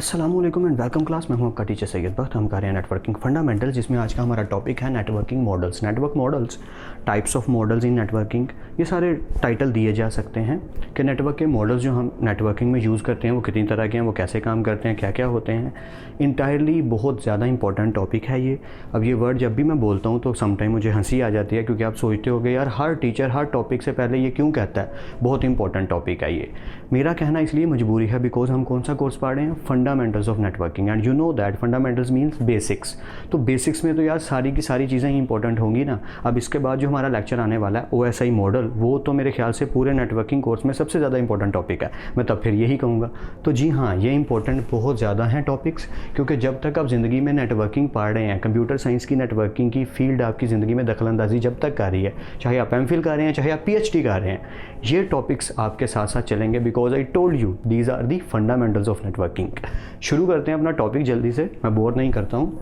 अस्सलामुअलैकुम and welcome class. मैं हूं आपका टीचर सैयद बख्त। हम कर रहे हैं नेटवर्किंग फंडामेंटल, जिसमें आज का हमारा टॉपिक है networking models. Network models, types of models in networking, ये सारे टाइटल दिए जा सकते हैं कि नेटवर्क के मॉडल्स जो हम नेटवर्किंग में यूज़ करते हैं वो कितनी तरह के हैं, वो कैसे काम करते हैं, क्या क्या होते हैं। इंटायरली बहुत ज़्यादा इंपॉर्टेंट टॉपिक है ये। अब ये वर्ड जब भी मैं बोलता हूँ तो समटाइम मुझे हंसी आ जाती है, क्योंकि आप सोचते हो कि यार हर टीचर हर टॉपिक से पहले ये क्यों कहता है। बहुत इंपॉर्टेंट टॉपिक है ये। मेरा कहना इसलिए मजबूरी है बिकॉज हम कौन सा कोर्स पढ़ रहे हैं, fundamentals of networking, and you know that fundamentals means basics. तो बेसिक्स में तो यार सारी की सारी चीज़ें ही इंपॉर्टेंट होंगी ना। अब इसके बाद जो हमारा लेक्चर आने वाला है OSI मॉडल, वो तो मेरे ख्याल से पूरे नेटवर्किंग कोर्स में सबसे ज़्यादा इंपॉर्टेंट टॉपिक है। मैं तब फिर यही कहूँगा। तो जी हाँ, ये इंपॉर्टेंट बहुत ज़्यादा हैं टॉपिक्स, क्योंकि जब तक आप ज़िंदगी में नेटवर्किंग पढ़ रहे हैं, कंप्यूटर साइंस की नेटवर्किंग की फील्ड आपकी ज़िंदगी में दखलंदाजी जब तक कर रही है, चाहे आप MPhil कर रहे हैं चाहे आप PhD कर रहे हैं, ये टॉपिक्स आपके साथ साथ चलेंगे। Because I told you these are the fundamentals of networking. शुरू करते हैं अपना टॉपिक जल्दी से, मैं बोर नहीं करता हूँ।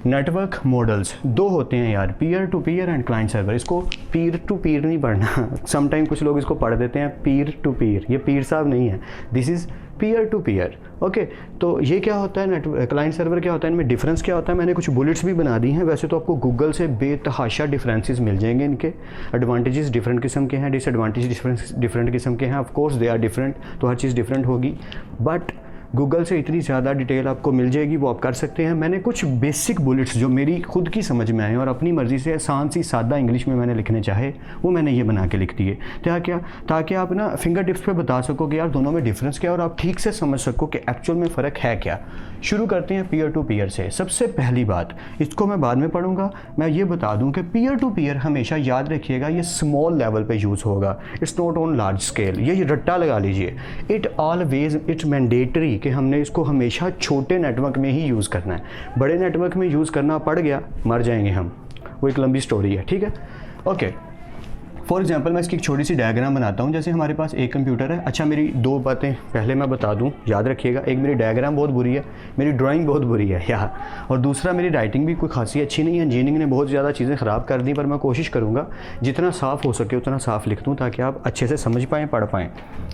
नेटवर्क मॉडल्स दो होते हैं यार, peer to peer and client server. इसको पीर टू पीर नहीं पढ़ना, समटाइम कुछ लोग इसको पढ़ देते हैं पीर टू पीर। ये पीर साहब नहीं है, this is peer to peer. Okay, तो ये क्या होता है, क्लाइंट सर्वर क्या होता है, इनमें डिफरेंस क्या होता है। मैंने कुछ बुलेट्स भी बना दी हैं। वैसे तो आपको गूगल से बेतहाशा डिफरेंसेस मिल जाएंगे। इनके एडवांटेजेस डिफरेंट किस्म के हैं, डिसएडवांटेज डिफरेंट किस्म के हैं। Of course they are different, तो हर चीज़ डिफरेंट होगी, बट गूगल से इतनी ज़्यादा डिटेल आपको मिल जाएगी, वो आप कर सकते हैं। मैंने कुछ बेसिक बुलेट्स जो मेरी खुद की समझ में आए और अपनी मर्ज़ी से आसान सी सादा इंग्लिश में मैंने लिखने चाहे, वो मैंने ये बना के लिख दिए। ताकि आप ना फिंगर टिप्स पे बता सको कि यार दोनों में डिफरेंस क्या है, और आप ठीक से समझ सको कि एक्चुअल में फ़र्क है क्या। शुरू करते हैं पीयर टू पीयर से। सबसे पहली बात, इसको मैं बाद में पढ़ूंगा, मैं ये बता दूं कि पीयर टू पीयर हमेशा याद रखिएगा ये स्मॉल लेवल पे यूज़ होगा, it's not on large scale. ये रट्टा लगा लीजिए, इट्स मैंडेटरी कि हमने इसको हमेशा छोटे नेटवर्क में ही यूज़ करना है। बड़े नेटवर्क में यूज़ करना पड़ गया, मर जाएंगे हम। वो एक लंबी स्टोरी है, ठीक है। ओके, फॉर एग्जाम्पल मैं इसकी एक छोटी सी डायग्राम बनाता हूँ। जैसे हमारे पास एक कंप्यूटर है। अच्छा, मेरी दो बातें पहले मैं बता दूँ, याद रखिएगा। एक, मेरी डायग्राम बहुत बुरी है, मेरी ड्राइंग बहुत बुरी है यार, और दूसरा मेरी राइटिंग भी कोई खासी अच्छी नहीं है। इंजीनियरिंग ने बहुत ज़्यादा चीज़ें ख़राब कर दी, पर मैं कोशिश करूँगा जितना साफ़ हो सके उतना साफ़ लिख दूँ, ताकि आप अच्छे से समझ पाएँ, पढ़ पाएँ।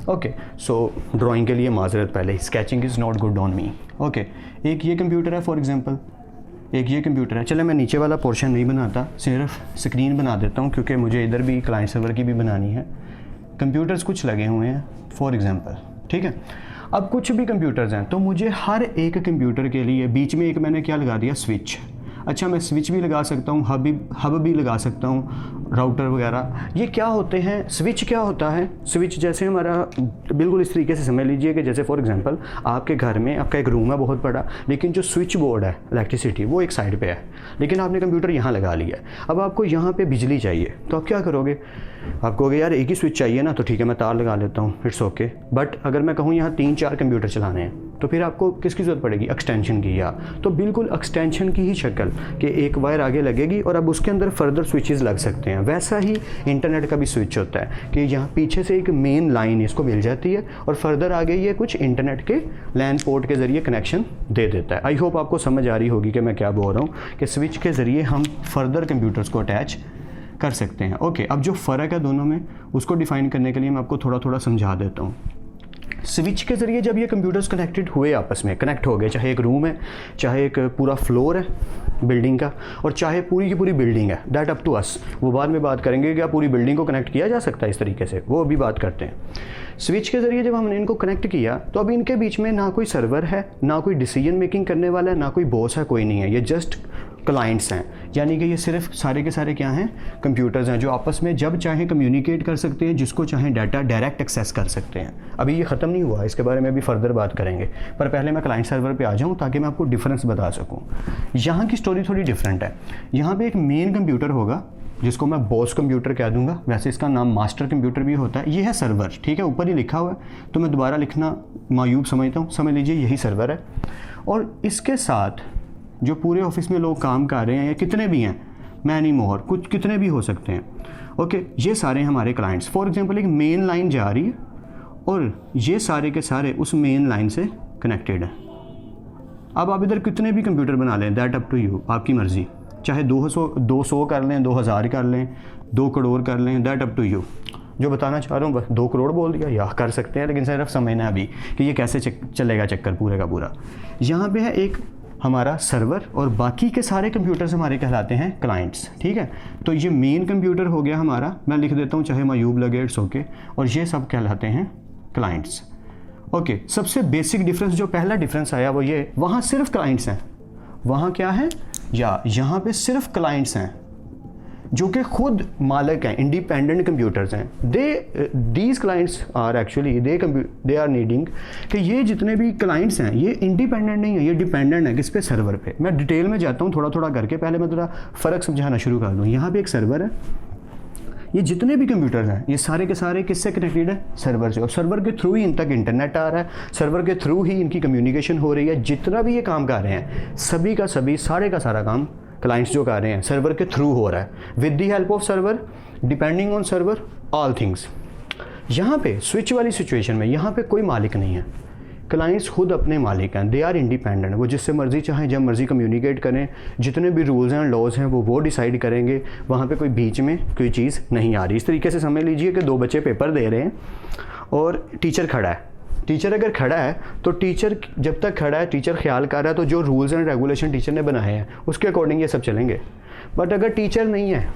ओके, सो ड्राइंग के लिए माजरत पहले ही, sketching is not good on me. Okay, एक ये कंप्यूटर है फॉर एग्जाम्पल, एक ये कंप्यूटर है। चले मैं नीचे वाला पोर्शन नहीं बनाता, सिर्फ स्क्रीन बना देता हूँ, क्योंकि मुझे इधर भी क्लाइंट सर्वर की भी बनानी है। कंप्यूटर्स कुछ लगे हुए हैं फॉर एग्जांपल, ठीक है। अब कुछ भी कंप्यूटर्स हैं, तो मुझे हर एक कंप्यूटर के लिए बीच में एक मैंने क्या लगा दिया, स्विच। अच्छा, मैं स्विच भी लगा सकता हूँ, हब भी लगा सकता हूँ, राउटर वगैरह। ये क्या होते हैं, स्विच क्या होता है। स्विच जैसे हमारा, बिल्कुल इस तरीके से समझ लीजिए कि जैसे फॉर एग्जांपल आपके घर में आपका एक रूम है बहुत बड़ा, लेकिन जो स्विच बोर्ड है इलेक्ट्रिसिटी वो एक साइड पे है, लेकिन आपने कंप्यूटर यहाँ लगा लिया। अब आपको यहाँ पे बिजली चाहिए, तो आप क्या करोगे, आप कहोगे यार एक ही स्विच चाहिए ना, तो ठीक है मैं तार लगा लेता हूँ, इट्स ओके। बट अगर मैं कहूँ यहाँ 3-4 कंप्यूटर चलाने हैं, तो फिर आपको किसकी ज़रूरत पड़ेगी, एक्सटेंशन की। या तो बिल्कुल एक्सटेंशन की ही शक्ल कि एक वायर आगे लगेगी और अब उसके अंदर फर्दर स्विचेस लग सकते हैं। वैसा ही इंटरनेट का भी स्विच होता है कि यहाँ पीछे से एक मेन लाइन इसको मिल जाती है और फर्दर आगे ये कुछ इंटरनेट के लैन पोर्ट के ज़रिए कनेक्शन दे देता है। आई होप आपको समझ आ रही होगी कि मैं क्या बोल रहा हूँ, कि स्विच के ज़रिए हम फर्दर कंप्यूटर्स को अटैच कर सकते हैं। ओके, अब जो फ़र्क है दोनों में, उसको डिफ़ाइन करने के लिए मैं आपको थोड़ा थोड़ा समझा देता हूँ। स्विच के ज़रिए जब ये कंप्यूटर्स कनेक्टेड हुए, आपस में कनेक्ट हो गए, चाहे एक रूम है, चाहे एक पूरा फ्लोर है बिल्डिंग का, और चाहे पूरी की पूरी बिल्डिंग है, दैट अप टू अस। वो बाद में बात करेंगे कि क्या पूरी बिल्डिंग को कनेक्ट किया जा सकता है इस तरीके से, वो अभी बात करते हैं। स्विच के ज़रिए जब हमने इनको कनेक्ट किया, तो अब इनके बीच में ना कोई सर्वर है, ना कोई डिसीजन मेकिंग करने वाला है, ना कोई बॉस है, कोई नहीं है। ये जस्ट क्लाइंट्स हैं, यानी कि ये सिर्फ सारे के सारे क्या हैं, कंप्यूटर्स हैं, जो आपस में जब चाहे कम्युनिकेट कर सकते हैं, जिसको चाहे डाटा डायरेक्ट एक्सेस कर सकते हैं। अभी ये ख़त्म नहीं हुआ, इसके बारे में भी फर्दर बात करेंगे, पर पहले मैं क्लाइंट सर्वर पे आ जाऊँ ताकि मैं आपको डिफरेंस बता सकूँ। यहाँ की स्टोरी थोड़ी डिफरेंट है। यहाँ पे एक मेन कंप्यूटर होगा, जिसको मैं बॉस कंप्यूटर कह दूंगा, वैसे इसका नाम मास्टर कंप्यूटर भी होता है। ये है सर्वर, ठीक है, ऊपर ही लिखा हुआ है, तो मैं दोबारा लिखना मायूब समझता हूँ, समझ लीजिए यही सर्वर है। और इसके साथ जो पूरे ऑफिस में लोग काम कर रहे हैं, या कितने भी हैं, मैनी मोहर, कुछ कितने भी हो सकते हैं। ओके, ये सारे हमारे क्लाइंट्स। फॉर एग्जांपल एक मेन लाइन जा रही है और ये सारे के सारे उस मेन लाइन से कनेक्टेड हैं। अब आप इधर कितने भी कंप्यूटर बना लें, दैट अप टू यू, आपकी मर्ज़ी। चाहे 200 कर लें, 2000 कर लें, 2 करोड़ कर लें, दैट अप टू यू। जो बताना चाह रहा हूँ बस 2 करोड़ बोल दिया, या कर सकते हैं, लेकिन सिर्फ समझना है अभी कि ये कैसे चलेगा चक्कर पूरे का पूरा। यहाँ पे है एक हमारा सर्वर और बाकी के सारे कंप्यूटर्स हमारे कहलाते हैं क्लाइंट्स, ठीक है। तो ये मेन कंप्यूटर हो गया हमारा, मैं लिख देता हूँ चाहे मयूब लगे इट्स ओके, और ये सब कहलाते हैं क्लाइंट्स। ओके, सबसे बेसिक डिफरेंस जो पहला डिफरेंस आया वो ये, वहाँ सिर्फ क्लाइंट्स हैं, वहाँ क्या है, या यहाँ पे सिर्फ क्लाइंट्स हैं जो कि खुद मालिक हैं, इंडिपेंडेंट कंप्यूटर्स हैं। These clients are actually they are needing कि ये जितने भी क्लाइंट्स हैं ये इंडिपेंडेंट नहीं है, ये डिपेंडेंट है किस पे, सर्वर पे। मैं डिटेल में जाता हूँ थोड़ा थोड़ा करके, पहले मैं थोड़ा फ़र्क समझाना शुरू कर दूँ। यहाँ पे एक सर्वर है, ये जितने भी कंप्यूटर्स हैं ये सारे के सारे किससे कनेक्टेड है, सर्वर से, और सर्वर के थ्रू ही इन तक इंटरनेट आ रहा है, सर्वर के थ्रू ही इनकी कम्युनिकेशन हो रही है। जितना भी ये काम कर रहे हैं सभी का सभी, सारे का सारा काम क्लाइंट्स जो कर रहे हैं सर्वर के थ्रू हो रहा है, with the help of server, depending on server, all things. यहाँ पे स्विच वाली सिचुएशन में यहाँ पे कोई मालिक नहीं है, क्लाइंट्स खुद अपने मालिक हैं, दे आर इंडिपेंडेंट। वो जिससे मर्जी चाहें जब मर्जी कम्युनिकेट करें, जितने भी रूल्स हैं लॉज हैं वो डिसाइड करेंगे, वहाँ पे कोई बीच में कोई चीज़ नहीं आ रही। इस तरीके से समझ लीजिए कि 2 बच्चे पेपर दे रहे हैं और टीचर खड़ा है। टीचर अगर खड़ा है तो टीचर जब तक खड़ा है, टीचर ख्याल कर रहा है, तो जो रूल्स एंड रेगुलेशन टीचर ने बनाए हैं उसके अकॉर्डिंग ये सब चलेंगे। बट अगर टीचर नहीं है,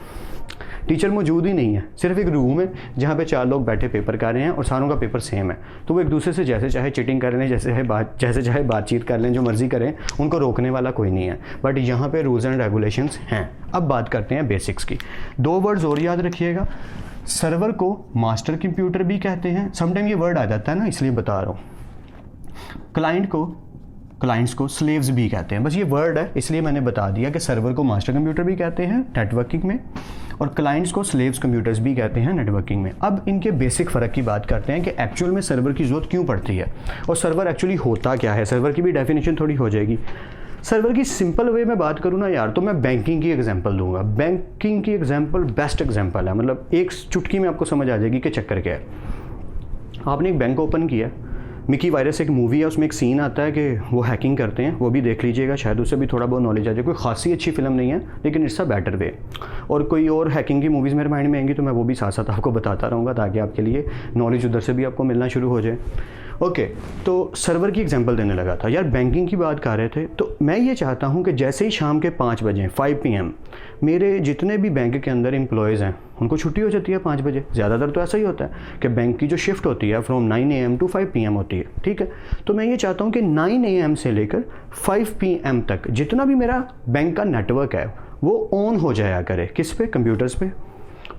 टीचर मौजूद ही नहीं है, सिर्फ एक रूम है जहाँ पे 4 लोग बैठे पेपर कर रहे हैं और सारों का पेपर सेम है, तो वो एक दूसरे से जैसे चाहे चीटिंग कर लें, जैसे चाहे बातचीत कर लें, जो मर्जी करें, उनको रोकने वाला कोई नहीं है। बट यहाँ पे रूल्स एंड रेगुलेशंस हैं। अब बात करते हैं बेसिक्स की। 2 वर्ड्स और याद रखिएगा, सर्वर को मास्टर कंप्यूटर भी कहते हैं, समटाइम ये वर्ड आ जाता है ना इसलिए बता रहा हूँ। क्लाइंट्स को स्लेव्स भी कहते हैं, बस ये वर्ड है इसलिए मैंने बता दिया कि सर्वर को मास्टर कंप्यूटर भी कहते हैं नेटवर्किंग में, और क्लाइंट्स को स्लेव्स कंप्यूटर्स भी कहते हैं नेटवर्किंग में। अब इनके बेसिक फ़र्क की बात करते हैं कि एक्चुअल में सर्वर की ज़रूरत क्यों पड़ती है और सर्वर एक्चुअली होता क्या है। सर्वर की भी डेफिनेशन थोड़ी हो जाएगी। सर्वर की सिंपल वे में बात करूँ ना यार, तो मैं बैंकिंग की एग्जांपल दूंगा। बैंकिंग की एग्जांपल बेस्ट एग्जांपल है, मतलब एक चुटकी में आपको समझ आ जाएगी कि चक्कर क्या है। आपने एक बैंक ओपन किया, मिकी वायरस एक मूवी है, उसमें एक सीन आता है कि वो हैकिंग करते हैं, वो भी देख लीजिएगा, शायद उससे भी थोड़ा बहुत नॉलेज आ जाए। कोई खासी अच्छी फिल्म नहीं है लेकिन इट्स अ बेटर वे। और कोई और हैकिंग की मूवीज़ मेरे माइंड में आएंगी तो मैं वो भी साथ साथ आपको बताता रहूँगा, ताकि आपके लिए नॉलेज उधर से भी आपको मिलना शुरू हो जाए। ओके, तो सर्वर की एग्जांपल देने लगा था यार, बैंकिंग की बात कर रहे थे, तो मैं ये चाहता हूँ कि जैसे ही शाम के 5 बजे 5 PM मेरे जितने भी बैंक के अंदर एम्प्लॉयज़ हैं उनको छुट्टी हो जाती है 5 बजे। ज़्यादातर तो ऐसा ही होता है कि बैंक की जो शिफ्ट होती है फ्रॉम 9 AM टू 5 PM होती है, ठीक है। तो मैं ये चाहता हूँ कि 9 AM से लेकर 5 PM तक जितना भी मेरा बैंक का नेटवर्क है वो ऑन हो जाया करे, किस पे, कंप्यूटर्स पे।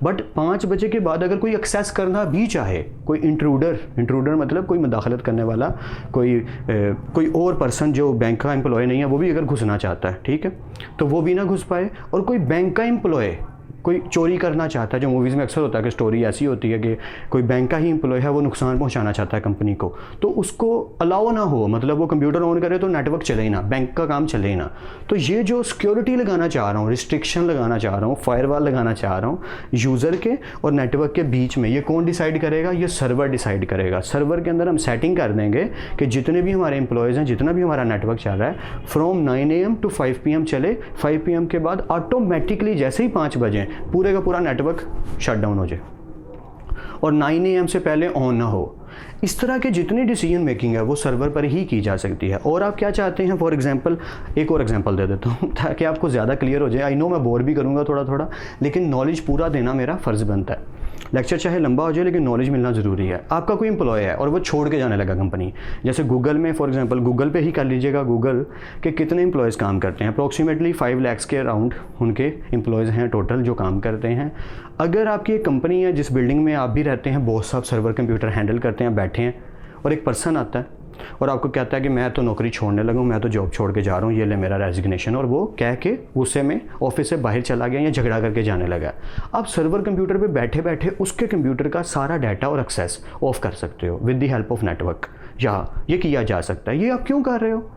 बट 5 बजे के बाद अगर कोई एक्सेस करना भी चाहे, कोई इंट्रूडर मतलब कोई मुदाखलत करने वाला, कोई और पर्सन जो बैंक का एम्प्लॉय नहीं है वो भी अगर घुसना चाहता है, ठीक है, तो वो भी ना घुस पाए। और कोई बैंक का एम्प्लॉय कोई चोरी करना चाहता है, जो मूवीज़ में अक्सर होता है कि स्टोरी ऐसी होती है कि कोई बैंक का ही एम्प्लॉय है, वो नुकसान पहुंचाना चाहता है कंपनी को, तो उसको अलाउ ना हो, मतलब वो कंप्यूटर ऑन करे तो नेटवर्क चले ही ना, बैंक का काम चले ही ना। तो ये जो सिक्योरिटी लगाना चाह रहा हूँ, रिस्ट्रिक्शन लगाना चाह रहा हूँ, फायरवॉल लगाना चाह रहा हूँ यूज़र के और नेटवर्क के बीच में, ये कौन डिसाइड करेगा, ये सर्वर डिसाइड करेगा। सर्वर के अंदर हम सेटिंग कर देंगे कि जितने भी हमारे एम्प्लॉयज़ हैं, जितना भी हमारा नेटवर्क चल रहा है, फ्रॉम 9 AM टू 5 PM चले। 5 PM के बाद ऑटोमेटिकली जैसे ही 5 बजे पूरे का पूरा नेटवर्क शट डाउन हो जाए और 9 AM से पहले ऑन ना हो। इस तरह के जितनी डिसीजन मेकिंग है वो सर्वर पर ही की जा सकती है। और आप क्या चाहते हैं, फॉर एग्जांपल एक और एग्जांपल दे देता हूँ ताकि आपको ज़्यादा क्लियर हो जाए। आई नो मैं बोर भी करूँगा थोड़ा थोड़ा, लेकिन नॉलेज पूरा देना मेरा फ़र्ज़ बनता है। लेक्चर चाहे लंबा हो जाए लेकिन नॉलेज मिलना ज़रूरी है। आपका कोई एम्प्लॉय है और वो छोड़ के जाने लगा कंपनी, जैसे गूगल में फॉर एग्जांपल, गूगल पे ही कर लीजिएगा, गूगल के कितने एम्प्लॉयज़ काम करते हैं, अप्रॉक्सीमेटली 5 lakhs के अराउंड उनके एम्प्लॉयज़ हैं टोटल जो काम करते हैं। अगर आपकी एक कंपनी है जिस बिल्डिंग में आप भी रहते हैं, बॉस साहब सर्वर कंप्यूटर हैंडल करते हैं, बैठे हैं, और एक पर्सन आता है और आपको कहता है कि मैं तो नौकरी छोड़ने लगा हूँ, मैं तो जॉब छोड़ के जा रहा हूँ, ये ले मेरा रेजिग्नेशन, और वो कह के गुस्से में ऑफिस से बाहर चला गया या झगड़ा करके जाने लगा। आप सर्वर कंप्यूटर पे बैठे बैठे उसके कंप्यूटर का सारा डाटा और एक्सेस ऑफ कर सकते हो with the help of network, या ये किया जा सकता है। ये आप क्यों कर रहे हो?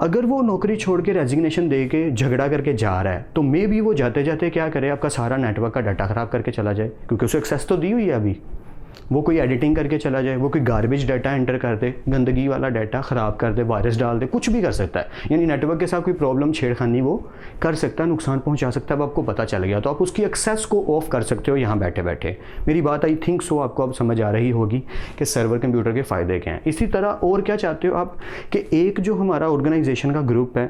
अगर वो नौकरी छोड़ के रेजिग्नेशन दे के झगड़ा करके जा रहा है तो मे भी वो जाते जाते क्या करे, आपका सारा नेटवर्क का डाटा ख़राब करके चला जाए, क्योंकि उसे एक्सेस तो दी हुई है अभी। वो कोई एडिटिंग करके चला जाए, वो कोई गार्बेज डाटा एंटर कर दे, गंदगी वाला डाटा ख़राब कर दे, वायरस डाल दे, कुछ भी कर सकता है। यानी नेटवर्क के साथ कोई प्रॉब्लम, छेड़खानी वो कर सकता है, नुकसान पहुंचा सकता है। अब आपको पता चल गया तो आप उसकी एक्सेस को ऑफ कर सकते हो यहाँ बैठे बैठे। मेरी बात आई थिंक सो आपको अब समझ आ रही होगी कि सर्वर कंप्यूटर के फ़ायदे क्या हैं। इसी तरह और क्या चाहते हो आप कि एक जो हमारा ऑर्गेनाइजेशन का ग्रुप है,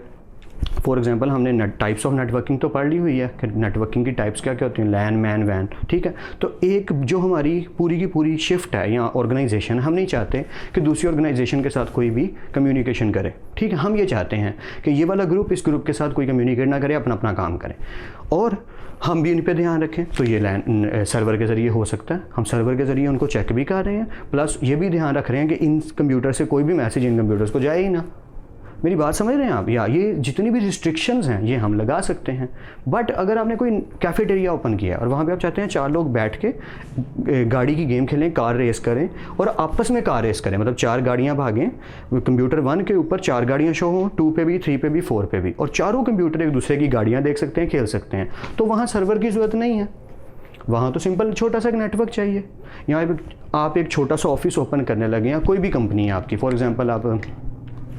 फॉर एग्जांपल हमने टाइप्स ऑफ नेटवर्किंग तो पढ़ ली हुई है कि नेटवर्किंग की टाइप्स क्या क्या होती हैं, लैन, मैन, वैन, ठीक है। तो एक जो हमारी पूरी की पूरी शिफ्ट है या ऑर्गेनाइजेशन, हम नहीं चाहते कि दूसरी ऑर्गेनाइजेशन के साथ कोई भी कम्युनिकेशन करे, ठीक है। हम ये चाहते हैं कि ये वाला ग्रुप इस ग्रुप के साथ कोई कम्युनिकेट ना करे, अपना अपना काम करें, और हम भी इन पे ध्यान रखें। तो ये लैन सर्वर के ज़रिए हो सकता है, हम सर्वर के ज़रिए उनको चेक भी कर रहे हैं, प्लस ये भी ध्यान रख रहे हैं कि इन कंप्यूटर से कोई भी मैसेज इन कंप्यूटर्स को जाए ही ना। मेरी बात समझ रहे हैं आप? या ये जितनी भी रिस्ट्रिक्शंस हैं ये हम लगा सकते हैं। बट अगर आपने कोई कैफेटेरिया ओपन किया और वहाँ पे आप चाहते हैं 4 लोग बैठ के गाड़ी की गेम खेलें, कार रेस करें और आपस में कार रेस करें, मतलब 4 गाड़ियाँ भागें, कंप्यूटर 1 के ऊपर 4 गाड़ियाँ शो हों, 2 पे भी, 3 पे भी, 4 पे भी, और चारों कंप्यूटर एक दूसरे की गाड़ियाँ देख सकते हैं, खेल सकते हैं, तो वहाँ सर्वर की ज़रूरत नहीं है। वहाँ तो सिंपल छोटा सा एक नेटवर्क चाहिए। यहाँ आप एक छोटा सा ऑफिस ओपन करने लगे, या कोई भी कंपनी है आपकी, फॉर एग्जांपल आप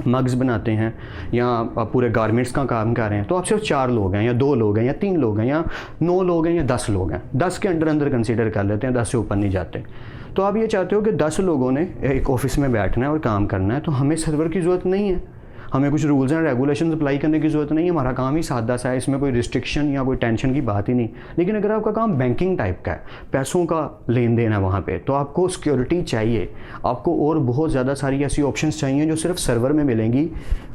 मग्स बनाते हैं या आप पूरे गारमेंट्स का काम कर रहे हैं, तो आप सिर्फ 4 लोग हैं या 2 लोग हैं या 3 लोग हैं या 9 लोग हैं या 10 लोग हैं, 10 के अंदर कंसीडर कर लेते हैं, 10 से ऊपर नहीं जाते। तो आप ये चाहते हो कि 10 लोगों ने एक ऑफिस में बैठना है और काम करना है, तो हमें सर्वर की ज़रूरत नहीं है, हमें कुछ रूल्स एंड रेगुलेशंस अप्लाई करने की ज़रूरत नहीं है, हमारा काम ही सादा सा है, इसमें कोई रिस्ट्रिक्शन या कोई टेंशन की बात ही नहीं। लेकिन अगर आपका काम बैंकिंग टाइप का है, पैसों का लेन देन है वहाँ पे, तो आपको सिक्योरिटी चाहिए, आपको और बहुत ज़्यादा सारी ऐसी ऑप्शंस चाहिए जो सिर्फ सर्वर में मिलेंगी,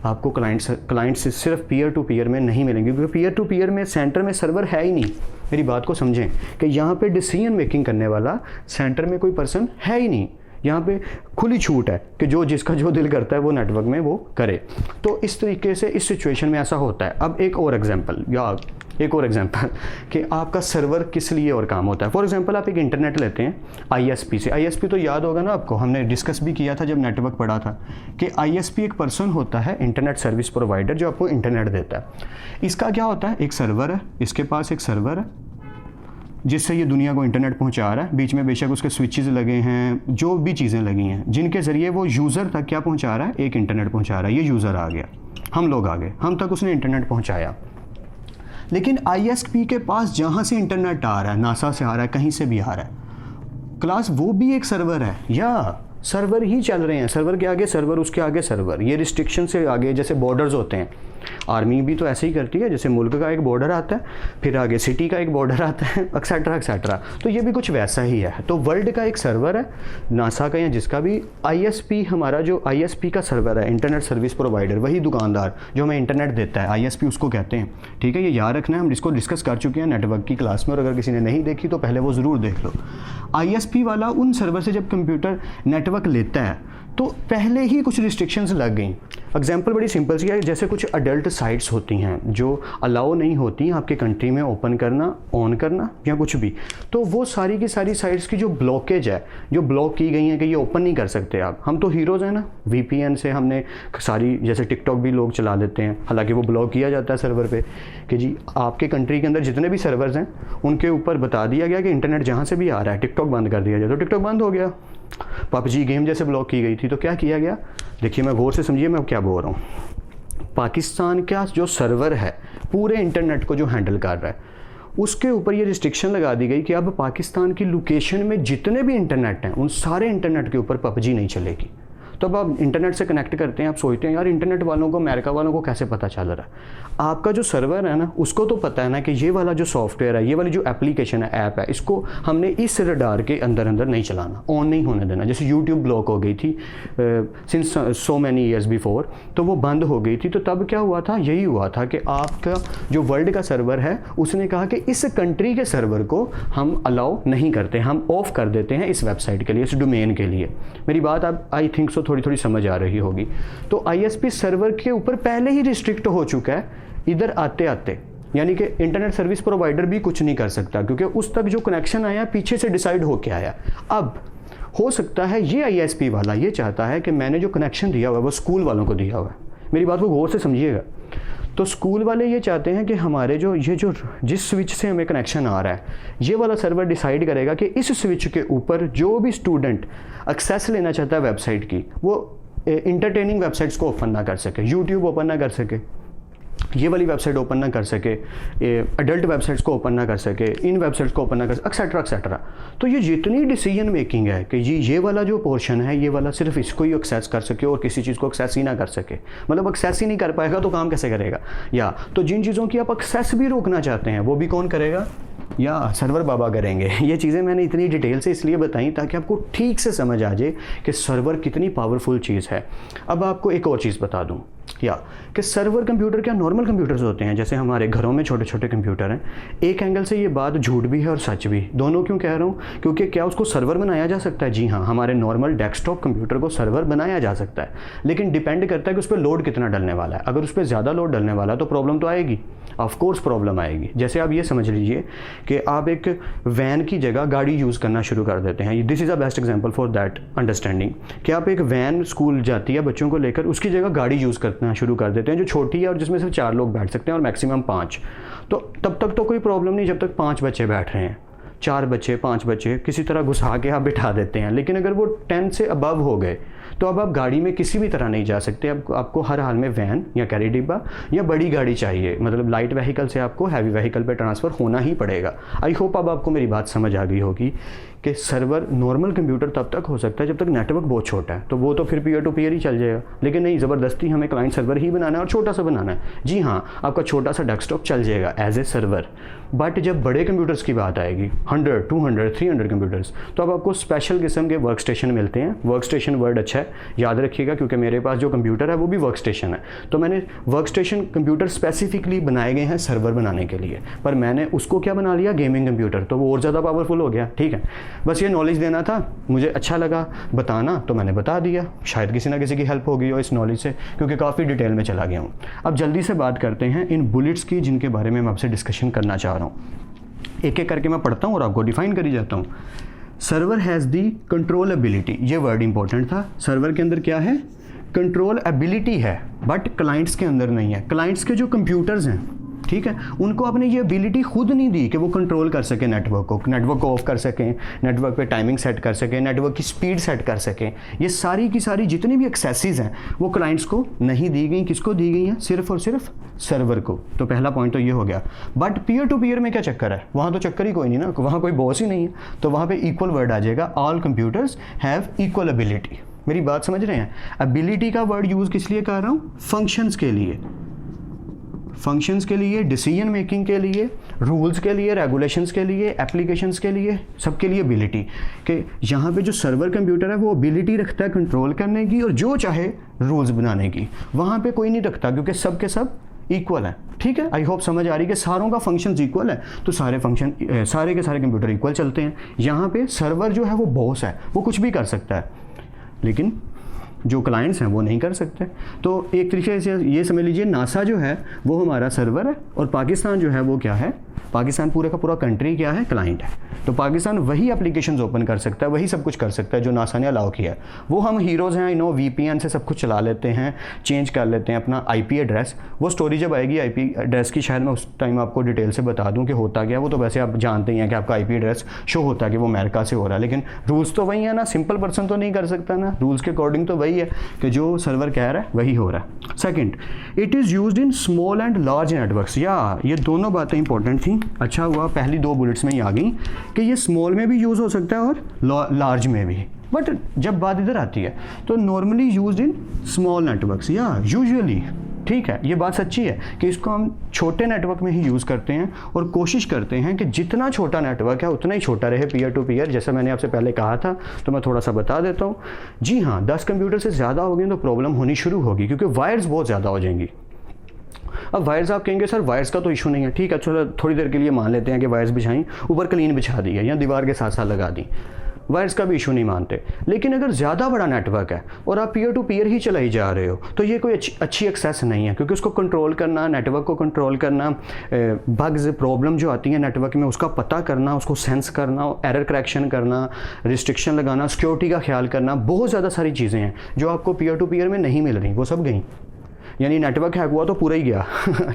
आपको क्लाइंट से सिर्फ पीयर टू पीयर में नहीं मिलेंगी, क्योंकि पीयर टू पीयर में सेंटर में सर्वर है ही नहीं। मेरी बात को समझें कि यहाँ पर डिसीजन मेकिंग करने वाला सेंटर में कोई पर्सन है ही नहीं, यहाँ पे खुली छूट है कि जो जिसका जो दिल करता है वो नेटवर्क में वो करे। तो इस तरीके से इस सिचुएशन में ऐसा होता है। अब एक और एग्जांपल कि आपका सर्वर किस लिए और काम होता है। फॉर एग्जांपल आप एक इंटरनेट लेते हैं आईएसपी से। आईएसपी तो याद होगा ना आपको, हमने डिस्कस भी किया था जब नेटवर्क पढ़ा था कि आईएसपी एक पर्सन होता है, इंटरनेट सर्विस प्रोवाइडर, जो आपको इंटरनेट देता है। इसका क्या होता है, एक सर्वर है, इसके पास एक सर्वर है जिससे ये दुनिया को इंटरनेट पहुंचा रहा है, बीच में बेशक उसके स्विचेस लगे हैं, जो भी चीज़ें लगी हैं जिनके ज़रिए वो यूज़र तक क्या पहुंचा रहा है, एक इंटरनेट पहुंचा रहा है। ये यूज़र आ गया, हम लोग आ गए, हम तक उसने इंटरनेट पहुंचाया। लेकिन आईएसपी के पास जहाँ से इंटरनेट आ रहा है, नासा से आ रहा है, कहीं से भी आ रहा है क्लास, वो भी एक सर्वर है, या सर्वर ही चल रहे हैं, सर्वर के आगे सर्वर, उसके आगे सर्वर, ये रिस्ट्रिक्शन से आगे। जैसे बॉर्डर्स होते हैं, आर्मी भी तो ऐसे ही करती है, जैसे मुल्क का एक बॉर्डर आता है, फिर आगे सिटी का एक बॉर्डर आता है, एक्सेट्रा एक्सेट्रा। तो ये भी कुछ वैसा ही है। तो वर्ल्ड का एक सर्वर है, नासा का या जिसका भी, आईएसपी, हमारा जो आईएसपी का सर्वर है, इंटरनेट सर्विस प्रोवाइडर, वही दुकानदार जो हमें इंटरनेट देता है, आईएसपी उसको कहते हैं, ठीक है। ये याद रखना है, हम इसको डिस्कस कर चुके हैं नेटवर्क की क्लास में, और अगर किसी ने नहीं देखी तो पहले वो ज़रूर देख लो। आईएसपी वाला उन सर्वर से जब कंप्यूटर नेटवर्क लेता है तो पहले ही कुछ रिस्ट्रिक्शंस लग गई। एग्जांपल बड़ी सिंपल सी है, जैसे कुछ अडल्ट साइट्स होती हैं जो अलाउ नहीं होती आपके कंट्री में ओपन करना, ऑन करना या कुछ भी, तो वो सारी की सारी साइट्स की जो ब्लॉकेज है, जो ब्लॉक की गई हैं कि ये ओपन नहीं कर सकते आप। हम तो हीरोज़ हैं ना, वीपीएन से हमने सारी, जैसे टिकटॉक भी लोग चला देते हैं, हालांकि वो ब्लॉक किया जाता है सर्वर पे कि जी आपके कंट्री के अंदर जितने भी सर्वर्स हैं उनके ऊपर बता दिया गया कि इंटरनेट जहाँ से भी आ रहा है टिकटॉक बंद कर दिया जाए, तो टिकटॉक बंद हो गया। पबजी गेम जैसे ब्लॉक की गई थी, तो क्या किया गया, देखिए मैं गौर से समझिए मैं क्या बोल रहा हूँ। पाकिस्तान का जो सर्वर है पूरे इंटरनेट को जो हैंडल कर रहा है, उसके ऊपर ये रिस्ट्रिक्शन लगा दी गई कि अब पाकिस्तान की लोकेशन में जितने भी इंटरनेट हैं उन सारे इंटरनेट के ऊपर पबजी नहीं चलेगी। तो अब आप इंटरनेट से कनेक्ट करते हैं, आप सोचते हैं यार इंटरनेट वालों को, अमेरिका वालों को कैसे पता चल रहा है। आपका जो सर्वर है ना, उसको तो पता है ना कि ये वाला जो सॉफ्टवेयर है, ये वाली जो एप्लीकेशन है, ऐप है, इसको हमने इस रडार के अंदर नहीं चलाना, ऑन नहीं होने देना। जैसे यूट्यूब ब्लॉक हो गई थी since so many years before, तो वो बंद हो गई थी। तो तब क्या हुआ था, यही हुआ था कि आपका जो वर्ल्ड का सर्वर है उसने कहा कि इस कंट्री के सर्वर को हम अलाउ नहीं करते, हम ऑफ कर देते हैं इस वेबसाइट के लिए, इस डोमेन के लिए। मेरी बात अब आई थिंक सो थोड़ी समझ आ रही होगी। तो आईएसपी सर्वर के ऊपर पहले ही रिस्ट्रिक्ट हो चुका है इधर आते आते, यानी कि इंटरनेट सर्विस प्रोवाइडर भी कुछ नहीं कर सकता, क्योंकि उस तक जो कनेक्शन आया पीछे से डिसाइड होके आया। अब हो सकता है ये आईएसपी वाला ये चाहता है कि मैंने जो कनेक्शन दिया हुआ है वो स्कूल वालों को दिया हुआ है। मेरी बात को गौर से समझिएगा। तो स्कूल वाले ये चाहते हैं कि हमारे जो जिस स्विच से हमें कनेक्शन आ रहा है, ये वाला सर्वर डिसाइड करेगा कि इस स्विच के ऊपर जो भी स्टूडेंट एक्सेस लेना चाहता है वेबसाइट की, वो इंटरटेनिंग वेबसाइट्स को ओपन ना कर सके, यूट्यूब ओपन ना कर सके, ये वाली वेबसाइट ओपन ना कर सके, एडल्ट वेबसाइट्स को ओपन ना कर सके, इन वेबसाइट्स को ओपन ना कर सके, एक्सेट्रा एक्सेट्रा। तो ये जितनी डिसीजन मेकिंग है कि ये वाला जो पोर्शन है, ये वाला सिर्फ इसको ही एक्सेस कर सके और किसी चीज़ को एक्सेस ही ना कर सके, मतलब एक्सेस ही नहीं कर पाएगा तो काम कैसे करेगा। या तो जिन चीज़ों की आप एक्सेस भी रोकना चाहते हैं वो भी कौन करेगा, या सर्वर बाबा करेंगे। ये चीज़ें मैंने इतनी डिटेल से इसलिए बताई ताकि आपको ठीक से समझ आ जाए कि सर्वर कितनी पावरफुल चीज़ है। अब आपको एक और चीज़ बता दूं या कि सर्वर कंप्यूटर क्या नॉर्मल कंप्यूटर्स होते हैं, जैसे हमारे घरों में छोटे छोटे कंप्यूटर हैं। एक एंगल से ये बात झूठ भी है और सच भी। दोनों क्यों कह रहा हूँ, क्योंकि क्या उसको सर्वर बनाया जा सकता है? जी हाँ, हमारे नॉर्मल डेस्कटॉप कंप्यूटर को सर्वर बनाया जा सकता है, लेकिन डिपेंड करता है कि उस पर लोड कितना डलने वाला है। अगर उस पर ज़्यादा लोड डलने वाला है तो प्रॉब्लम तो आएगी, ऑफकोर्स प्रॉब्लम आएगी। जैसे आप ये समझ लीजिए कि आप एक वैन की जगह गाड़ी यूज़ करना शुरू कर देते हैं। This is a best example for that understanding कि आप एक वैन स्कूल जाती है बच्चों को लेकर, उसकी जगह गाड़ी यूज़ करना शुरू कर देते हैं जो छोटी है और जिसमें सिर्फ 4 लोग बैठ सकते हैं और मैक्सिमम 5। तो तब तक तो कोई प्रॉब्लम नहीं जब तक 5 बच्चे बैठ रहे हैं। 4 बच्चे 5 बच्चे किसी तरह घुसा के आप बिठा देते हैं, लेकिन अगर वो 10 से अबव हो गए तो अब आप गाड़ी में किसी भी तरह नहीं जा सकते। आपको हर हाल में वैन या कैरी डिब्बा या बड़ी गाड़ी चाहिए, मतलब लाइट व्हीकल से आपको हैवी व्हीकल पे ट्रांसफ़र होना ही पड़ेगा। आई होप अब आपको मेरी बात समझ आ गई होगी कि सर्वर नॉर्मल कंप्यूटर तब तक हो सकता है जब तक नेटवर्क बहुत छोटा है, तो वो तो फिर पीयर टू पीयर ही चल जाएगा। लेकिन नहीं, ज़बरदस्ती हमें क्लाइंट सर्वर ही बनाना है और छोटा सा बनाना है। जी हाँ, आपका छोटा सा डेस्कटॉप चल जाएगा एज ए सर्वर, बट जब बड़े कंप्यूटर्स की बात आएगी 100, 200, 300 कंप्यूटर्स, तो अब आपको स्पेशल किस्म के वर्क स्टेशन मिलते हैं। वर्क स्टेशन वर्ड अच्छा है, याद रखिएगा, क्योंकि मेरे पास जो कंप्यूटर है वो भी वर्क स्टेशन है। तो मैंने वर्क स्टेशन कंप्यूटर स्पेसिफिकली बनाए गए हैं सर्वर बनाने के लिए, पर मैंने उसको क्या बना लिया, गेमिंग कंप्यूटर, तो वो और ज़्यादा पावरफुल हो गया। ठीक है, बस ये नॉलेज देना था, मुझे अच्छा लगा बताना तो मैंने बता दिया। शायद किसी ना किसी की हेल्प हो गई हो इस नॉलेज से, क्योंकि काफ़ी डिटेल में चला गया हूँ। अब जल्दी से बात करते हैं इन बुलेट्स की जिनके बारे में मैं आपसे डिस्कशन करना चाह रहा हूँ। एक एक करके मैं पढ़ता हूँ और आपको डिफाइन करी जाता हूँ। Server has the control ability, ये वर्ड इंपॉर्टेंट था। सर्वर के अंदर क्या है, कंट्रोल एबिलिटी है, बट क्लाइंट्स के अंदर नहीं है। क्लाइंट्स के जो कंप्यूटर्स हैं, ठीक है, उनको आपने ये एबिलिटी खुद नहीं दी कि वो कंट्रोल कर सके नेटवर्क को ऑफ कर सकें, नेटवर्क पे टाइमिंग सेट कर सकें, नेटवर्क की स्पीड सेट कर सकें। ये सारी की सारी जितनी भी एक्सेसेस हैं वो क्लाइंट्स को नहीं दी गई। किसको दी गई हैं, सिर्फ और सिर्फ सर्वर को। तो पहला पॉइंट तो ये हो गया। बट पीयर टू पीयर में क्या चक्कर है, वहाँ तो चक्कर ही कोई नहीं ना, वहाँ कोई बॉस ही नहीं है, तो वहाँ पे इक्वल वर्ड आ जाएगा, all computers have equal ability. मेरी बात समझ रहे हैं? एबिलिटी का वर्ड यूज़ किस लिए कर रहा हूँ, फंक्शंस के लिए, फंक्शंस के लिए, डिसीजन मेकिंग के लिए, रूल्स के लिए, रेगुलेशंस के लिए, एप्लीकेशंस के लिए, सबके लिए एबिलिटी। कि यहाँ पे जो सर्वर कंप्यूटर है वो एबिलिटी रखता है कंट्रोल करने की और जो चाहे रूल्स बनाने की। वहाँ पे कोई नहीं रखता, क्योंकि सब के सब इक्वल है। ठीक है, आई होप समझ आ रही है कि सारों का फंक्शन इक्वल है, तो सारे फंक्शन सारे के सारे कंप्यूटर इक्वल चलते हैं। यहाँ पे सर्वर जो है वो बॉस है, वो कुछ भी कर सकता है, लेकिन जो क्लाइंट्स हैं वो नहीं कर सकते। तो एक तरीके से ये समझ लीजिए, नासा जो है वो हमारा सर्वर है और पाकिस्तान जो है वो क्या है, पाकिस्तान पूरे का पूरा कंट्री क्या है, क्लाइंट है। तो पाकिस्तान वही एप्लीकेशंस ओपन कर सकता है, वही सब कुछ कर सकता है जो नासा ने अलाउ किया है। वो हम हीरोज़ हैं, VPN से सब कुछ चला लेते हैं, चेंज कर लेते हैं अपना IP एड्रेस। वो स्टोरी जब आएगी IP एड्रेस की, शायद मैं उस टाइम आपको डिटेल से बता दूं कि होता क्या। वो तो वैसे आप जानते ही हैं कि आपका IP एड्रेस शो होता है कि वो अमेरिका से हो रहा है, लेकिन रूल्स तो वही है ना, सिंपल पर्सन तो नहीं कर सकता ना, रूल्स के अकॉर्डिंग तो वही है कि जो सर्वर कह रहा है वही हो रहा है। Second, it is used in small and large networks. या ये दोनों बातें इंपॉर्टेंट थी, अच्छा हुआ पहली 2 बुलेट्स में ही आ गई कि ये स्मॉल में भी यूज़ हो सकता है और लार्ज में भी। बट जब बात इधर आती है तो normally used in small networks, या यूजुअली, ठीक है, ये बात सच्ची है कि इसको हम छोटे नेटवर्क में ही यूज़ करते हैं और कोशिश करते हैं कि जितना छोटा नेटवर्क है उतना ही छोटा रहे, पीयर टू पीयर। जैसा मैंने आपसे पहले कहा था, तो मैं थोड़ा सा बता देता हूँ। जी हाँ, 10 कंप्यूटर से ज़्यादा हो गए तो प्रॉब्लम होनी शुरू होगी, क्योंकि वायर्स बहुत ज़्यादा हो जाएंगी। अब वायर्स आप कहेंगे सर वायर्स का तो इशू नहीं है, ठीक है, चलो थोड़ी देर के लिए मान लेते हैं कि वायर्स बिछाई, ऊपर क्लीन बिछा दी है या दीवार के साथ साथ लगा दी, वायर्स का भी इशू नहीं मानते। लेकिन अगर ज़्यादा बड़ा नेटवर्क है और आप पीयर टू पीयर ही चलाई जा रहे हो, तो ये कोई अच्छी एक्सेस नहीं है, क्योंकि उसको कंट्रोल करना, नेटवर्क को कंट्रोल करना, बग्स प्रॉब्लम जो आती है नेटवर्क में उसका पता करना, उसको सेंस करना, एरर करेक्शन करना, रिस्ट्रिक्शन लगाना, सिक्योरिटी का ख्याल करना, बहुत ज़्यादा सारी चीज़ें हैं जो आपको पीयर टू पीयर में नहीं मिल रही, वो सब गई। यानी नेटवर्क हैक हुआ तो पूरा ही गया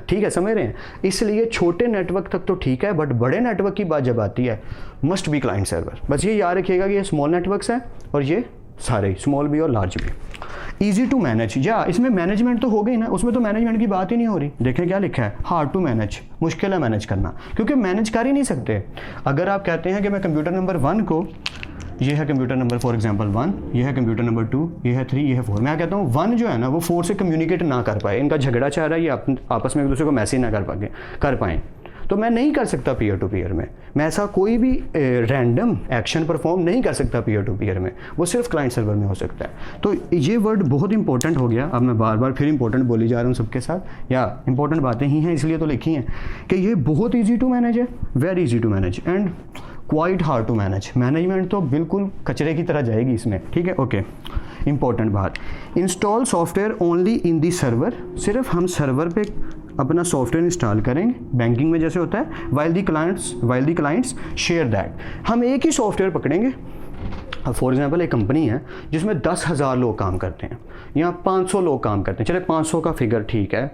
ठीक है, समझ रहे हैं। इसलिए छोटे नेटवर्क तक तो ठीक है, बट बड़े नेटवर्क की बात जब आती है मस्ट बी क्लाइंट सर्वर। बस ये याद रखिएगा कि ये स्मॉल नेटवर्क्स हैं और ये सारे स्मॉल भी और लार्ज भी। ईजी टू मैनेज, या इसमें मैनेजमेंट तो हो गई ना, उसमें तो मैनेजमेंट की बात ही नहीं हो रही। देखें क्या लिखा है, हार्ड टू मैनेज, मुश्किल है मैनेज करना, क्योंकि मैनेज कर ही नहीं सकते। अगर आप कहते हैं कि मैं कंप्यूटर नंबर 1 को, ये है कंप्यूटर नंबर फॉर एग्जांपल 1, ये है कंप्यूटर नंबर 2, ये है 3, ये है 4, मैं कहता हूँ 1 जो है ना वो 4 से कम्युनिकेट ना कर पाए, इनका झगड़ा चाह रहा है, ये आपस में एक दूसरे को मैसेज ना कर पाएँ, तो मैं नहीं कर सकता पीयर टू पीयर में। मैं ऐसा कोई भी रैंडम एक्शन परफॉर्म नहीं कर सकता पीयर टू पीयर में, वो सिर्फ क्लाइंट सर्वर में हो सकता है। तो ये वर्ड बहुत इंपॉर्टेंट हो गया। अब मैं बार बार फिर इंपॉर्टेंट बोली जा रहा हूँ सबके साथ, या इंपॉर्टेंट बातें ही हैं इसलिए तो लिखी हैं कि ये बहुत ईजी टू मैनेज है, very easy to manage and quite hard to manage. Management तो बिल्कुल कचरे की तरह जाएगी इसमें, ठीक है। ओके, इंपॉर्टेंट बात, install software only in the server, सिर्फ हम सर्वर पे अपना सॉफ्टवेयर इंस्टॉल करेंगे, बैंकिंग में जैसे होता है, while the clients share that. हम एक ही सॉफ्टवेयर पकड़ेंगे। अब फॉर एग्जांपल एक कंपनी है जिसमें 10,000 लोग काम करते हैं, यहाँ 500 लोग काम करते हैं, चले 500 का फिगर ठीक है,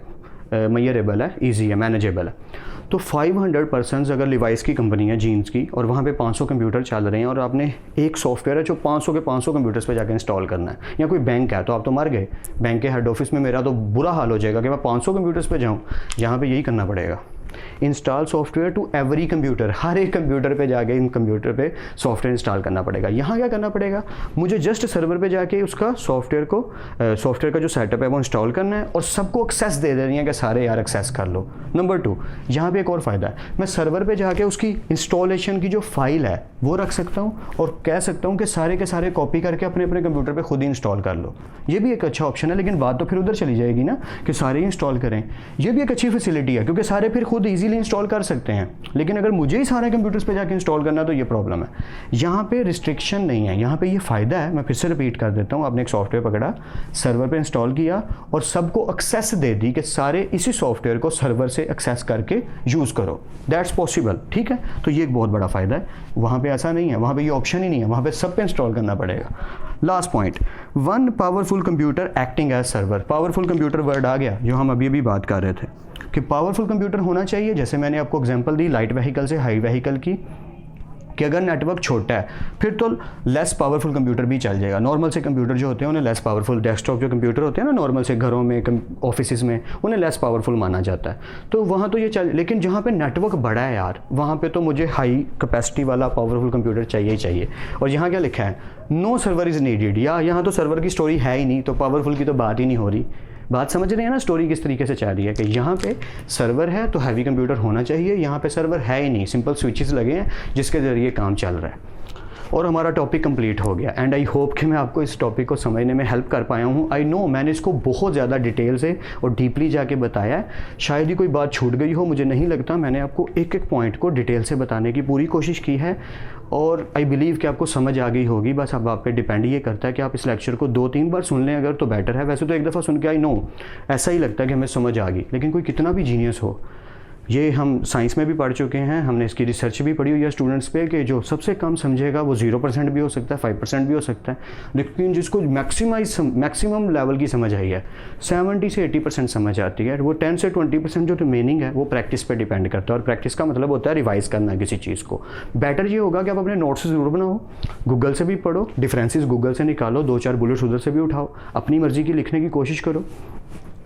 मेजरेबल है, ईजी है, मैनेजेबल है। तो 500 पर्सन्स अगर लिवाइस की कंपनी है जीन्स की, और वहाँ पे 500 कंप्यूटर चल रहे हैं, और आपने एक सॉफ्टवेयर है जो 500 के 500 कंप्यूटर्स पे जाकर इंस्टॉल करना है, या कोई बैंक है तो आप तो मर गए। बैंक के हेड ऑफिस में मेरा तो बुरा हाल हो जाएगा कि मैं 500 कंप्यूटर्स पे जाऊँ, यहाँ पे यही करना पड़ेगा, install software to every computer, हर एक कंप्यूटर पे जाके इन कंप्यूटर पे सॉफ्टवेयर इंस्टॉल करना पड़ेगा। यहाँ क्या करना पड़ेगा, मुझे जस्ट सर्वर पे जाके उसका सॉफ्टवेयर का जो सेटअप है वो इंस्टॉल करना है, और सबको एक्सेस दे देनी है कि सारे यार एक्सेस कर लो। नंबर 2, यहाँ पे एक और फ़ायदा है, मैं सर्वर पे जाके उसकी इंस्टॉलेशन की जो फाइल है वो रख सकता हूँ, और कह सकता हूँ कि सारे के सारे कॉपी करके अपने अपने कंप्यूटर पर खुद ही इंस्टॉल कर लो। ये भी एक अच्छा ऑप्शन है, लेकिन बात तो फिर उधर चली जाएगी ना कि सारे ही इंस्टॉल करें। ये भी एक अच्छी फैसिलिटी है, क्योंकि सारे फिर खुद इजीली इंस्टॉल कर सकते हैं, लेकिन अगर मुझे ही सारे कंप्यूटर्स पे जाके इंस्टॉल करना तो ये प्रॉब्लम है। यहाँ पे रिस्ट्रिक्शन नहीं है, यहाँ पे ये फ़ायदा है। मैं फिर से रिपीट कर देता हूँ, आपने एक सॉफ्टवेयर पकड़ा, सर्वर पे इंस्टॉल किया, और सबको एक्सेस दे दी कि सारे इसी सॉफ्टवेयर को सर्वर से एक्सेस करके यूज़ करो, दैट्स पॉसिबल, ठीक है। तो ये एक बहुत बड़ा फ़ायदा है। वहाँ पर ऐसा नहीं है, वहाँ पर ये ऑप्शन ही नहीं है, वहाँ पर सब पे इंस्टॉल करना पड़ेगा। Last point, 1 powerful computer acting as server. Powerful computer word आ गया जो हम अभी बात कर रहे थे कि पावरफुल कंप्यूटर होना चाहिए। जैसे मैंने आपको एग्जांपल दी लाइट व्हीकल से हाई व्हीकल की, कि अगर नेटवर्क छोटा है फिर तो लेस पावरफुल कंप्यूटर भी चल जाएगा। नॉर्मल से कंप्यूटर जो होते हैं उन्हें लेस पावरफुल, डेस्कटॉप जो कंप्यूटर होते हैं ना नॉर्मल से घरों में, ऑफिस में, उन्हें लेस पावरफुल माना जाता है, तो वहाँ तो ये चल। लेकिन जहाँ पे नेटवर्क बड़ा है यार, वहाँ पे तो मुझे हाई कैपेसिटी वाला पावरफुल कंप्यूटर चाहिए ही चाहिए। और यहाँ क्या लिखा है, नो सर्वर इज़ नीडेड, या यहाँ तो सर्वर की स्टोरी है ही नहीं, तो पावरफुल की तो बात ही नहीं हो रही। बात समझ रहे हैं ना, स्टोरी किस तरीके से चल रही है कि यहाँ पे सर्वर है तो हैवी कंप्यूटर होना चाहिए, यहाँ पे सर्वर है ही नहीं, सिंपल स्विचेस लगे हैं जिसके ज़रिए काम चल रहा है। और हमारा टॉपिक कंप्लीट हो गया, एंड आई होप कि मैं आपको इस टॉपिक को समझने में हेल्प कर पाया हूँ। आई नो मैंने इसको बहुत ज़्यादा डिटेल से और डीपली जाके बताया है, शायद ही कोई बात छूट गई हो, मुझे नहीं लगता। मैंने आपको एक एक पॉइंट को डिटेल से बताने की पूरी कोशिश की है, और आई बिलीव कि आपको समझ आ गई होगी। बस अब आप पे डिपेंड ये करता है कि आप इस लेक्चर को 2-3 बार सुन लें अगर, तो बेटर है। वैसे तो एक दफ़ा सुन के आई नो ऐसा ही लगता है कि हमें समझ आ गई, लेकिन कोई कितना भी जीनियस हो, ये हम साइंस में भी पढ़ चुके हैं, हमने इसकी रिसर्च भी पढ़ी हुई है स्टूडेंट्स पे, कि जो सबसे कम समझेगा वो 0% भी हो सकता है, 5% भी हो सकता है, लेकिन जिसको मैक्सिमम लेवल की समझ आई है, 70 से 80% समझ आती है। वो 10 से 20% जो रिमेनिंग है वो प्रैक्टिस पे डिपेंड करता है, और प्रैक्टिस का मतलब होता है रिवाइज करना किसी चीज़ को। बेटर ये होगा कि आप अपने नोट्स ज़रूर बनाओ, गूगल से भी पढ़ो, डिफरेंसेस गूगल से निकालो, 2-4 बुलेट्स उधर से भी उठाओ, अपनी मर्जी की लिखने की कोशिश करो,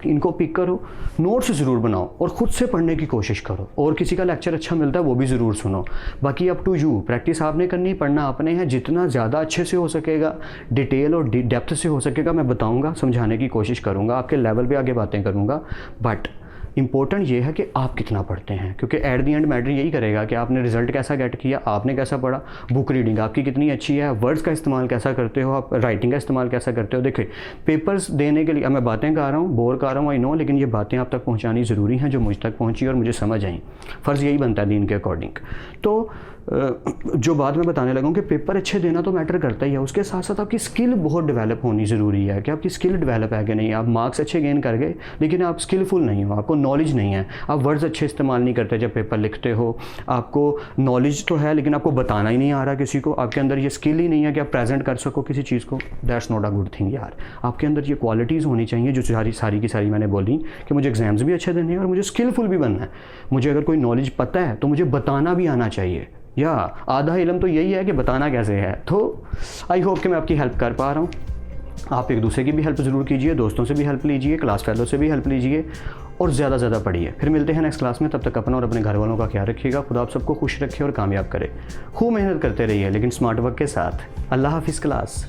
इनको पिक करो, नोट्स ज़रूर बनाओ, और ख़ुद से पढ़ने की कोशिश करो। और किसी का लेक्चर अच्छा मिलता है वो भी ज़रूर सुनो। बाकी अप टू यू, प्रैक्टिस आपने करनी, पढ़ना आपने है। जितना ज़्यादा अच्छे से हो सकेगा, डिटेल और डेप्थ से हो सकेगा, मैं बताऊंगा, समझाने की कोशिश करूंगा, आपके लेवल पे आगे बातें करूंगा। बट इंपॉर्टेंट ये है कि आप कितना पढ़ते हैं, क्योंकि एट द एंड मैटर यही करेगा कि आपने रिजल्ट कैसा गेट किया, आपने कैसा पढ़ा, बुक रीडिंग आपकी कितनी अच्छी है, वर्ड्स का इस्तेमाल कैसा करते हो आप, राइटिंग का इस्तेमाल कैसा करते हो। देखिए पेपर्स देने के लिए अब मैं बातें कर रहा हूँ, बोर कर रहा हूँ, आई नो, लेकिन ये बातें आप तक पहुँचानी ज़रूरी हैं जो मुझ तक पहुँची और मुझे समझ आई। फ़र्ज़ यही बनता है दीन के अकॉर्डिंग। तो जो बात मैं बताने लगा हूँ कि पेपर अच्छे देना तो मैटर करता ही है, उसके साथ साथ आपकी स्किल बहुत डेवलप होनी ज़रूरी है कि आपकी स्किल डेवलप है कि नहीं। आप मार्क्स अच्छे गेन कर गए लेकिन आप स्किलफुल नहीं हो, आपको नॉलेज नहीं है, आप वर्ड्स अच्छे इस्तेमाल नहीं करते जब पेपर लिखते हो, आपको नॉलेज तो है लेकिन आपको बताना ही नहीं आ रहा किसी को, आपके अंदर ये स्किल ही नहीं है कि आप प्रेजेंट कर सको किसी चीज़ को, that's not a good thing यार। आपके अंदर ये क्वालिटीज़ होनी चाहिए जो सारी की सारी मैंने बोली कि मुझे एग्जाम्स भी अच्छे देने हैं और मुझे स्किलफुल भी बनना है। मुझे अगर कोई नॉलेज पता है तो मुझे बताना भी आना चाहिए, या आधा इल्म तो यही है कि बताना कैसे है। तो आई होप कि मैं आपकी हेल्प कर पा रहा हूँ। आप एक दूसरे की भी हेल्प ज़रूर कीजिए, दोस्तों से भी हेल्प लीजिए, क्लास फेलो से भी हेल्प लीजिए और ज़्यादा ज़्यादा पढ़िए। फिर मिलते हैं नेक्स्ट क्लास में, तब तक अपना और अपने घर वालों का ख्याल रखिएगा। खुदा आप सबको खुश रखे और कामयाब करे। खूब मेहनत करते रहिए लेकिन स्मार्ट वर्क के साथ। अल्लाह हाफिज़ क्लास।